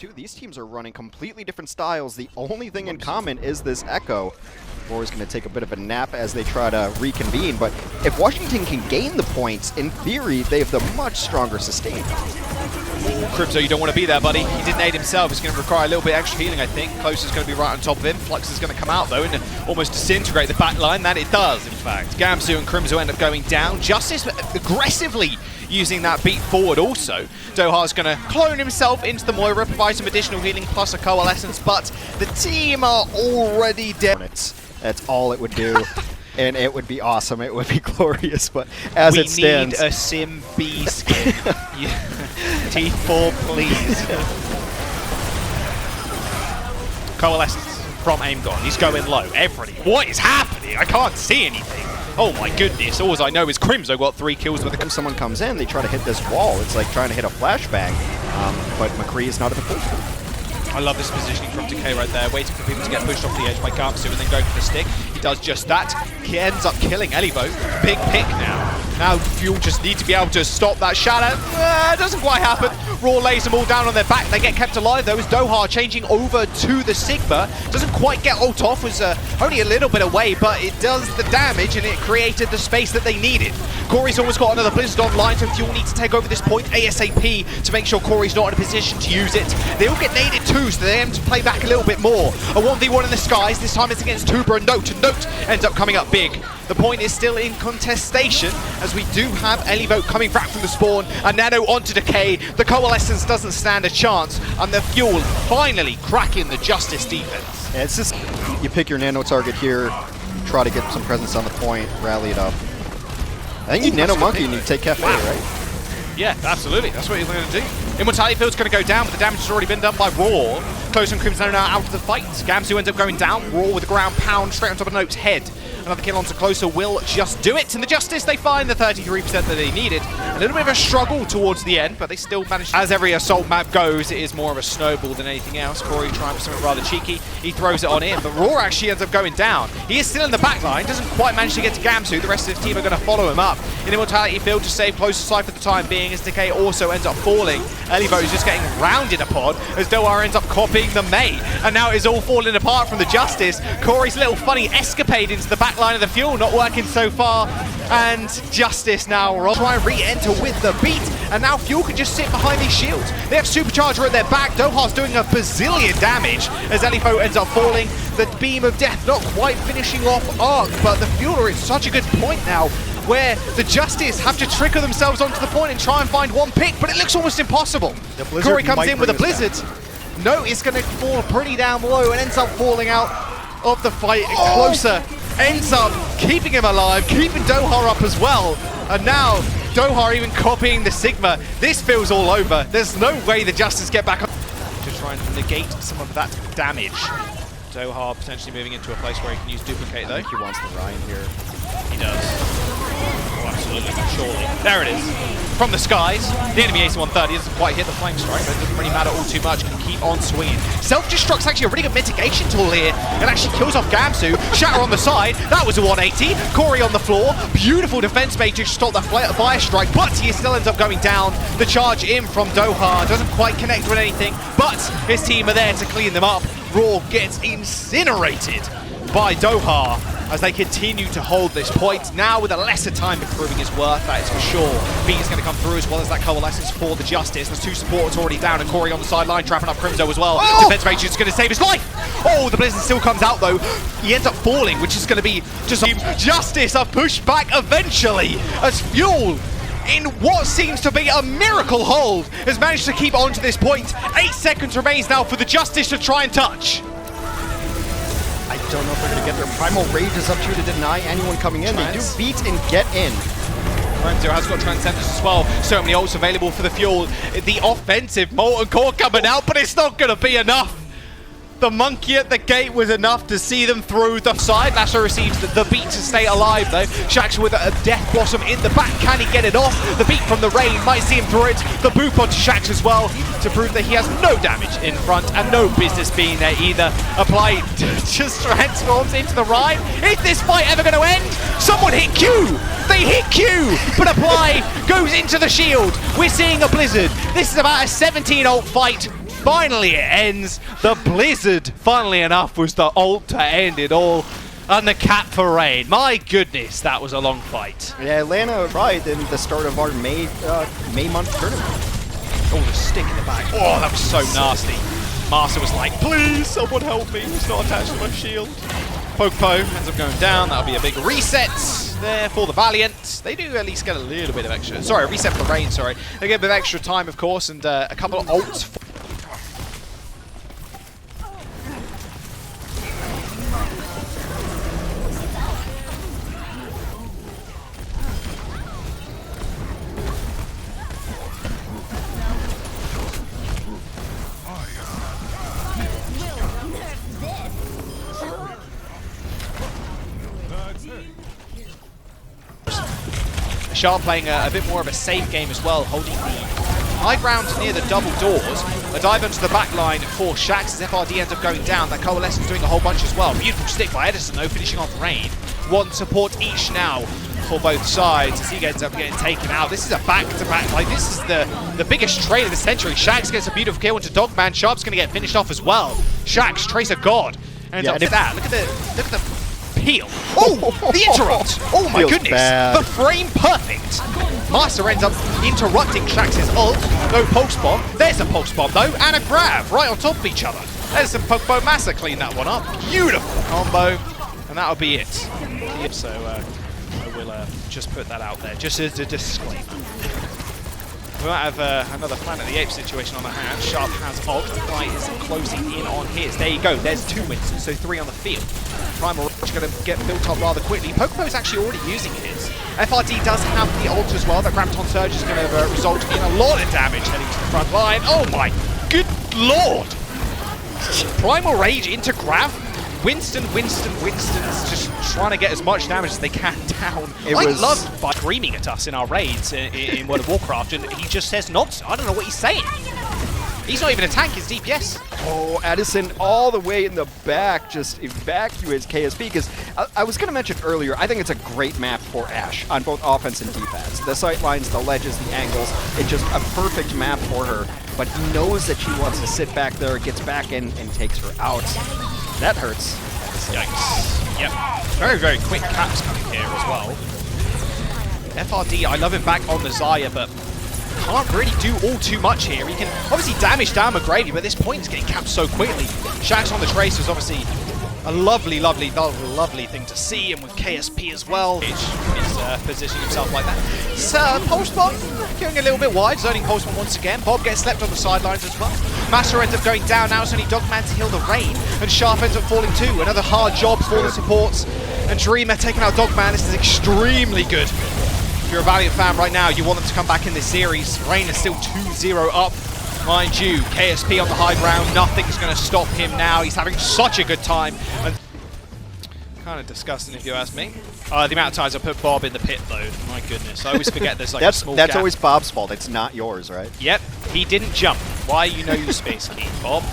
too. These teams are running completely different styles. The only thing in common is this Echo. Roar's going to take a bit of a nap as they try to reconvene, but if Washington can gain the points, in theory, they have the much stronger sustain. Crimzo, you don't want to be there, buddy. He did nade himself. It's going to require a little bit extra healing, I think. Close is going to be right on top of him. Flux is going to come out, though, and almost disintegrate the back line. That it does, in fact. Gamsu and Crimzo end up going down. Justice aggressively using that beat forward also. Doha's going to clone himself into the Moira, provide some additional healing plus a Coalescence, but the team are already dead. That's all it would do. And it would be awesome. It would be glorious. But as it stands, we need a Sim B skin. T4, please. Coalescence from Aimgon. He's going low. Everybody. What is happening? I can't see anything. Oh my goodness. All I know is Crimzo got 3 kills with when someone comes in, they try to hit this wall. It's like trying to hit a flashbang. But McCree is not at the full. I love this positioning from Decay right there, waiting for people to get pushed off the edge by Gamsu and then going for the stick. He does just that. He ends up killing Elivo. Big pick now. Now Fuel just need to be able to stop that shadow. Doesn't quite happen. Roar lays them all down on their back. They get kept alive though as Doha changing over to the Sigma. Doesn't quite get ult off, was only a little bit away, but it does the damage and it created the space that they needed. Corey's almost got another Blizzard online, so Fuel needs to take over this point ASAP to make sure Corey's not in a position to use it. They all get naded too, so they aim to play back a little bit more. A 1v1 in the skies, this time it's against Tuber and Note ends up coming up big. The point is still in contestation, as we do have Elivote coming back from the spawn, and Nano onto Decay. The Coalescence doesn't stand a chance, and the Fuel finally cracking the Justice defense. Yeah, it's just, you pick your Nano target here, try to get some presence on the point, rally it up. I think you Nano Monkey and you take Cafe, right? Yeah, absolutely. That's what he's going to do. Immortality Field's going to go down, but the damage has already been done by Roar. Close and Crimson are now out of the fight. Gamsu ends up going down. Roar with the ground pound straight on top of Note's head. Another kill onto Closer will just do it. And the Justice, they find the 33% that they needed. A little bit of a struggle towards the end, but they still managed. As every assault map goes, it is more of a snowball than anything else. Corey trying for something rather cheeky. He throws it on in, but Roar actually ends up going down. He is still in the back line, doesn't quite manage to get to Gamsu. The rest of his team are going to follow him up. In Immortality Field to save Closer side for the time being, as Decay also ends up falling. Elivo is just getting rounded upon as Doha ends up copying the Mei. And now it is all falling apart from the Justice. Corey's little funny escapade into the back line of the Fuel not working so far. And Justice now try and re-enter with the beat. And now Fuel can just sit behind these shields. They have Supercharger at their back. Doha's doing a bazillion damage as Elivo ends up falling. The Beam of Death not quite finishing off Arc, but the Fuel are in such a good point now, where the Justice have to trickle themselves onto the point and try and find one pick, but it looks almost impossible. Corey comes in with a Blizzard. No, it's going to fall pretty down low and ends up falling out of the fight. Closer ends up keeping him alive, keeping Doha up as well. And now Doha even copying the Sigma. This feels all over. There's no way the Justice get back up to try and negate some of that damage. Doha potentially moving into a place where he can use Duplicate though. I think he wants the Ryan here. He does. Oh, absolutely, surely. There it is. From the skies, the enemy AC-130 doesn't quite hit the flame strike, but it doesn't really matter all too much. Can keep on swinging. Self-destruct's actually a really good mitigation tool here. It actually kills off Gamsu. Shatter on the side. That was a 180. Corey on the floor. Beautiful defense matrix to stop that fire strike, but he still ends up going down. The charge in from Doha doesn't quite connect with anything, but his team are there to clean them up. Roar gets incinerated by Doha as they continue to hold this point. Now with a lesser time of proving his worth, that is for sure. Beat is going to come through as well as that Coalescence for the Justice. There's 2 supporters already down and Corey on the sideline trapping up Crimzo as well. Defense Matrix is going to save his life. Oh, the Blizzard still comes out though. He ends up falling, which is going to be just Justice are pushed back eventually as Fuel, in what seems to be a miracle hold, has managed to keep on to this point. 8 seconds remains now for the Justice to try and touch. I don't know if they're going to get their Primal Rage is up to deny anyone coming in. They do beat and get in. Crimzo has got Transcendence as well. So many ults available for the Fuel. The offensive Molten Core coming out, but it's not going to be enough. The monkey at the gate was enough to see them through the side. Lasher receives the beat to stay alive though. Shax with a Death Blossom in the back. Can he get it off? The beat from the rain might see him through it. The boop onto Shax as well to prove that he has no damage in front and no business being there either. Apply just transforms into the Rhyme. Is this fight ever going to end? Someone hit Q! They hit Q! But Apply goes into the shield. We're seeing a Blizzard. This is about a 17 ult fight. finally it ends. The blizzard, funnily enough, was the ult to end it all. And the cap for rain. My goodness, that was a long fight. Yeah, Atlanta tried in the start of our May month tournament. Oh, the stick in the back. Oh, that was so nasty. Master was like, please, someone help me. It's not attached to my shield. Pokepo ends up going down. That'll be a big reset there for the Valiant. They do at least get a little bit of extra. Sorry, a reset for the rain, sorry. They get a bit of extra time, of course, and a couple of ults. Sharp playing a bit more of a safe game as well, holding the high ground near the double doors. A dive into the back line for Shax as FRD ends up going down. That Coalescence doing a whole bunch as well. Beautiful stick by Edison though, finishing off Rain. One support each now for both sides as he ends up getting taken out. This is a back-to-back, like this is the biggest trade of the century. Shax gets a beautiful kill into Dogman. Sharp's going to get finished off as well. Shax, Tracer God, ends up with that. Look at the peel. Oh, the interrupt. Oh my goodness. Bad. The frame perfect. Master ends up interrupting Shax's ult. No pulse bomb. There's a pulse bomb though, and a grab right on top of each other. There's some Pokemon Master clean that one up. Beautiful combo, and that'll be it. So I will just put that out there, just as a disclaimer. We might have another Planet of the Apes situation on the hand. Sharp has ult. The fight is closing in on his. There you go. There's 2 wins, so 3 on the field. Primal Rush going to get built up rather quickly. Pokepo is actually already using his. FRD does have the ult as well. That Graviton Surge is going to result in a lot of damage heading to the front line. Oh my good lord! Primal Rage into Grav. Winston's just trying to get as much damage as they can down. I love by screaming at us in our raids in World of Warcraft, and he just says not to. I don't know what he's saying. He's not even a tank, he's DPS. Oh, Addison all the way in the back just evacuates KSP, because I was going to mention earlier, I think it's a great map for Ashe on both offense and defense. The sight lines, the ledges, the angles, it's just a perfect map for her, but he knows that she wants to sit back there, gets back in, and takes her out. That hurts. Yikes. Yep. Very, very quick caps coming here as well. FRD, I love him back on the Xayah, but can't really do all too much here. He can obviously damage down McGrady, but at this point he's getting capped so quickly. Shax on the Trace is obviously a lovely thing to see, and with KSP as well. He's positioning himself like that. So, Pulsebomb going a little bit wide, zoning Pulsebomb once again. Bob gets slept on the sidelines as well. Master ends up going down. Now it's only Dogman to heal the Rain, and Sharp ends up falling too. Another hard job for the supports. And Dreamer taking out Dogman. This is extremely good. If you're a Valiant fan right now, you want them to come back in this series. Rain is still 2-0 up. Mind you, KSP on the high ground, nothing's going to stop him now. He's having such a good time. And kind of disgusting if you ask me. The amount of times I put Bob in the pit though, my goodness. I always forget there's like a small That's gap. always Bob's fault, it's not yours, right? Yep, he didn't jump. Why you know your space key, Bob?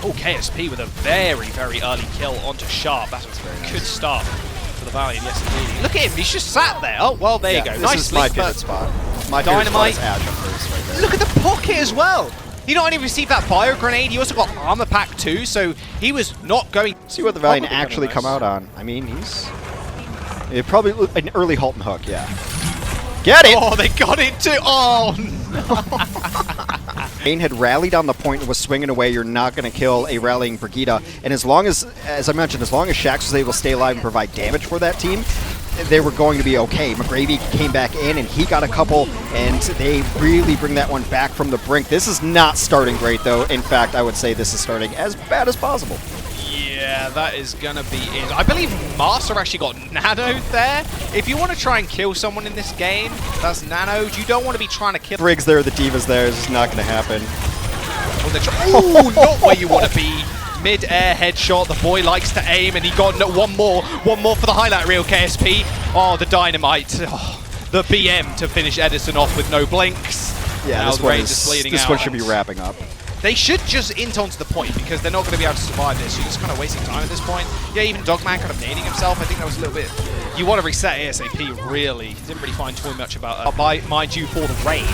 Oh, KSP with a very, very early kill onto Sharp. That was a very good start for the Valiant, yes indeed. Look at him, he's just sat there. Oh, well, there you go. This nice is my sleep, favorite spot. My Dynamite. favorite spot is Ashe up first right there. Look at the pocket as well. He not only received that bio grenade, he also got armor pack too, so he was not going. See what the Valiant actually come out on. I mean, he's probably an early halt and hook, yeah. Get it! Oh, they got it too. Oh, no. Rain had rallied on the point and was swinging away. You're not going to kill a rallying Brigida. And as long as I mentioned, as long as Shax was able to stay alive and provide damage for that team, they were going to be okay. McGravy came back in and he got a couple, and they really bring that one back from the brink. This is not starting great, though. In fact, I would say this is starting as bad as possible. Yeah, that is going to be it. I believe Master actually got nanoed there. If you want to try and kill someone in this game that's nanoed, you don't want to be trying to kill... Briggs there, the Diva's there. This is not going to happen. Oh, not where you want to be. Mid-air headshot. The boy likes to aim, and he got one more for the highlight reel, KSP. Oh, the Dynamite. Oh, the BM to finish Edison off with no blinks. Yeah, now this one should be wrapping up. They should just int onto the point, because they're not going to be able to survive this. You're just kind of wasting time at this point. Yeah, even Dogman kind of nading himself. I think that was a little bit... You want to reset ASAP, really. Didn't really find too much about mind you, for the Rain.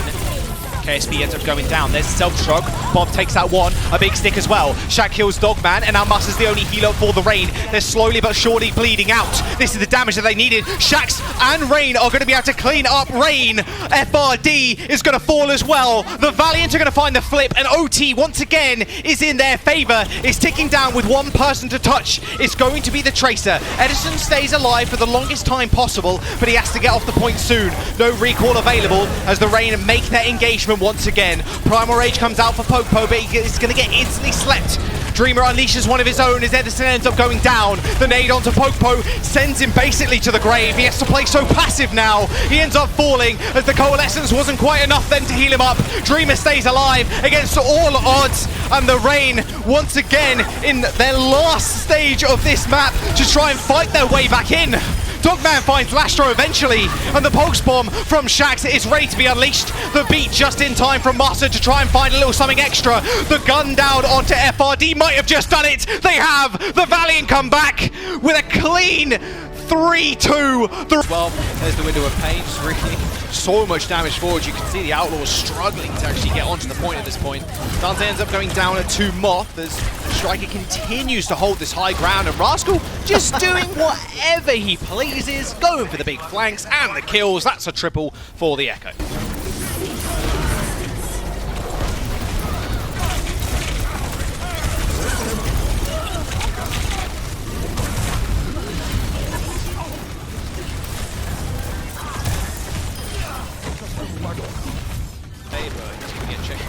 KSP ends up going down. There's self-shrug. Bob takes out one. A big stick as well. Shaq kills Dogman, and now Mus is the only healer for the Rain. They're slowly but surely bleeding out. This is the damage that they needed. Shax and Rain are going to be able to clean up Rain. FRD is going to fall as well. The Valiant are going to find the flip, and OT once again is in their favor. It's ticking down with one person to touch. It's going to be the Tracer. Edison stays alive for the longest time possible, but he has to get off the point soon. No recall available as the Rain make their engagement once again. Primal Rage comes out for Popo, but he's going to get instantly slept. Dreamer unleashes one of his own as Edison ends up going down. The nade onto Popo sends him basically to the grave. He has to play so passive now. He ends up falling as the Coalescence wasn't quite enough then to heal him up. Dreamer stays alive against all odds, and the Rain once again in their last stage of this map to try and fight their way back in. Dogman finds Lastro eventually, and the Pulse Bomb from Shax is ready to be unleashed. The beat just in time from Master to try and find a little something extra. The gun down onto FRD might have just done it. They have. The Valiant come back with a clean 3-2. Well, there's the window of pain. Just really so much damage forward. You can see the Outlaws struggling to actually get onto the point at this point. Dante ends up going down to Moth as Striker continues to hold this high ground, and Rascal just doing whatever he pleases, going for the big flanks and the kills. That's a triple for the Echo.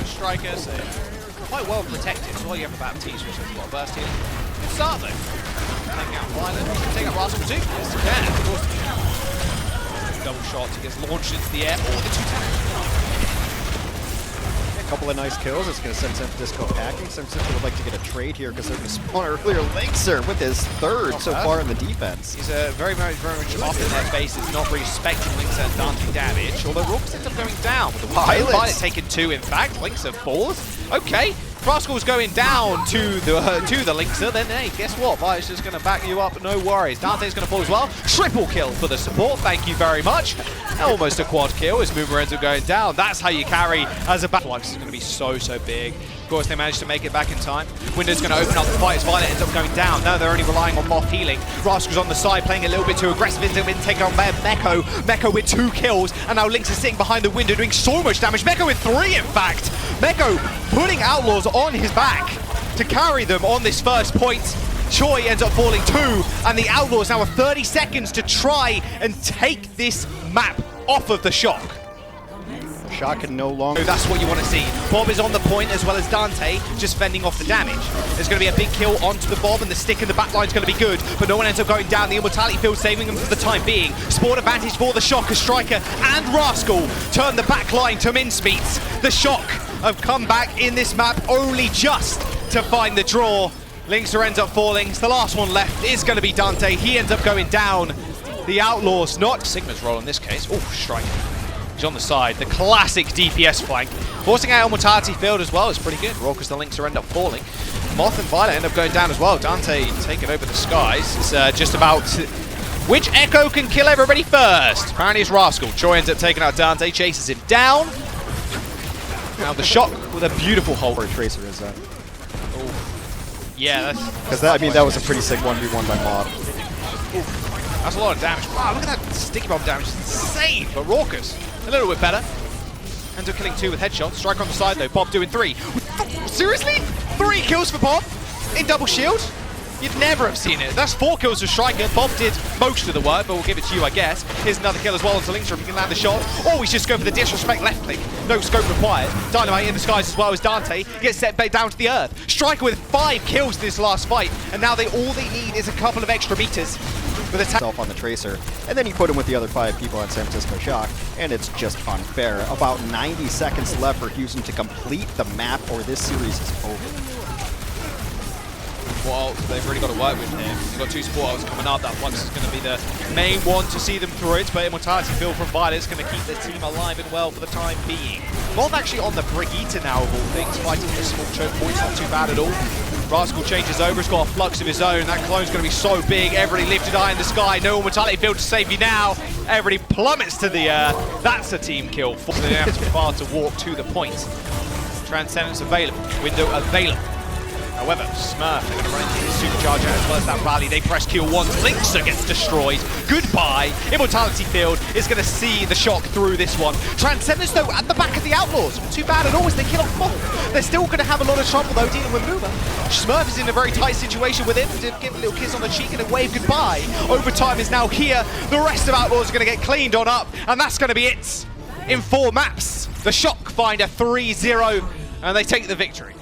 Striker, so quite well protected. So all you have about Baptiste, which has a lot of burst healing. Good start though. Taking out Violent, take out Rascal too. Yes, you can, of course. Double shot, he gets launched into the air. Oh, the 2-tap. A couple of nice kills. It's going to send San Francisco packing. San Francisco would like to get a trade here because they're going to spawn earlier. Lynxer with his third so far in the defense. He's very much off in their faces, not really respecting Lynxer and Dante damage. Although Raucus ends up going down with the Violet taking two. In fact, Lynxer falls. Okay. Rascal's going down to the Lynxer, then hey, guess what? Violet's just going to back you up, no worries. Dante's going to fall as well. Triple kill for the support, thank you very much. Almost a quad kill as Moomer ends up going down. That's how you carry as a battle. This is going to be so big. Of course, they managed to make it back in time. Window's going to open up the fight as Violet ends up going down. No, they're only relying on Moth healing. Rascal's on the side, playing a little bit too aggressive. Ends up being taken on by Meko. Meko with 2 kills, and now Lynx is sitting behind the window doing so much damage. Meko with 3, in fact. Meko putting Outlaws on his back to carry them on this first point. Choi ends up falling 2, and the Outlaws now have 30 seconds to try and take this map off of the Shock. Shock can no longer. That's what you want to see. Bob is on the point as well as Dante, just fending off the damage. There's going to be a big kill onto the Bob, and the stick in the back line is going to be good, but no one ends up going down. The Immortality field saving them for the time being. Spawn advantage for the Shock as Striker and Rascal turn the back line to mincemeats. The Shock have come back in this map only just to find the draw. Lynxer ends up falling. The last one left is going to be Dante. He ends up going down. The Outlaws, not Sigma's role in this case. Oh, Striker. He's on the side. The classic DPS flank. Forcing out Immortality field as well is pretty good. Raucus the Lynxer end up falling. Moth and Violet end up going down as well. Dante taking over the skies. It's just about which Echo can kill everybody first. Apparently it's Rascal. Choi ends up taking out Dante, chases him down. Now the Shock with a beautiful hold. Where Tracer is that? Yeah, because that was a pretty sick 1v1 by Mob. That's a lot of damage. Wow, look at that sticky bomb damage. It's insane. But Raucus, a little bit better. Ends up killing 2 with headshots. Striker on the side though. Bob doing 3. Seriously? 3 kills for Bob in double shield? You'd never have seen it. That's 4 kills for Striker. Bob did most of the work, but we'll give it to you, I guess. Here's another kill as well onto Lynxer if he can land the shot. Oh, he's just going for the disrespect left click. No scope required. Dynamite in the skies as well as Dante gets set back down to the earth. Striker with 5 kills in this last fight, and now all they need is a couple of extra meters. With attack on the Tracer, and then you put him with the other 5 people at San Francisco Shock, and it's just unfair. About 90 seconds left for Houston to complete the map, or this series is over. Well, they've really got to work with him. You've got 2 support hours coming up. That Flux is going to be the main one to see them through it, but Immortality field from Violet is going to keep their team alive and well for the time being. Both actually on the Brigitte now of all things, fighting for small choke points, not too bad at all. Rascal changes over, he's got a flux of his own. That clone's going to be so big. Everybody lifted high in the sky. No mortality field to save you now. Everybody plummets to the earth. That's a team kill. They don't have to far to walk to the point. Transcendence available. Window available. However, Smurf, they're going to run into his supercharger as well as that rally. They press kill once. Linkser gets destroyed. Goodbye. Immortality Field is going to see the shock through this one. Transcendence, though, at the back of the Outlaws. Not too bad at all as they kill off Moth. They're still going to have a lot of trouble, though, dealing with Mover. Smurf is in a very tight situation with him. To give a little kiss on the cheek and a wave goodbye. Overtime is now here. The rest of Outlaws are going to get cleaned on up, and that's going to be it. In 4 maps, the Shock find a 3-0, and they take the victory.